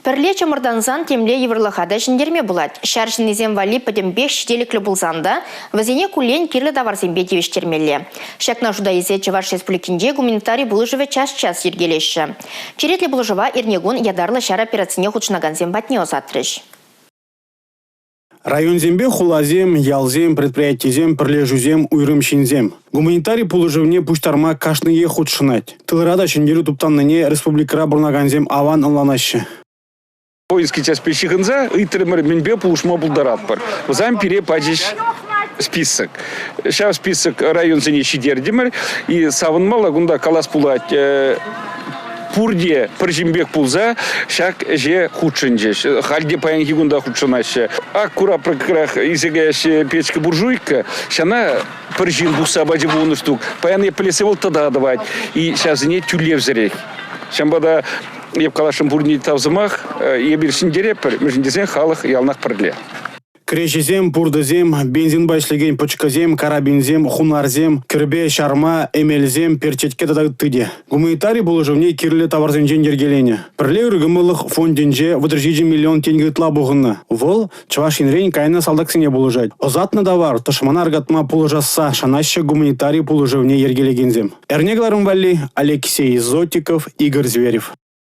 Пірле чымырданзан темле еврлахада жіндерме бұлад. Шаршынезен вали пөдембек шеделіклі бұлзанда, вазене кулен кирлі даварзенбе девештермелі. Шакна жуда езе Чуваш республикінде гуманитарий бұлыжывы час-час ергелеші. Черетлі бұлыжыва ернегун ядарлы шар операцине худшнаганзен батне озатрыш. Районзембе хулазем, ялзем, предприятиезем, пірлежузем, уйрымшинзем. Гуманитарий пулыжывне пуштарма кашные худшынать. Тылырада шендеру туптанныне республикара бурнаганзем аван ыланашы. Воинский час пещихынза, итрымыр менбе пулышма булдарат бар. Узам пере паджиш список. Сейчас список районзене шидердимыр, и савынмала гунда калас пулать пурде пржимбек пулза, шак же худшынжеш. Хальде паянги гунда худшынашы. Аккура прокрах изегеш печка буржуйка, шана пржин буса баджи булны штук. Паяны плесевал тогда давать. И сейчас не тюлев зрей. Шамбада еп калашым бурни тавзымах, ебіршін дерепір, мүжіндесен халық ялнақ пірле. Крешезем, пурдазем, бензин байшлеген почказем, карабинзем, хунарзем, кірбе, шарма, эмелзем, перчетке тыде. Гуманитарий бұлыжывне кирлі таварзенжен ергелене. Пірле үргімылық фонденже выдержиджи миллион тенге тла бұғынна. Вол, Чуваш инрейн кайна салдаксыне бұлыжать. Озатны давар, тышмана аргатма пулыжаса, шанаще гуманитарий бұлыжывне ергелегензем. Эрнегларым вали Алексей Зотиков, Игорь Зверев.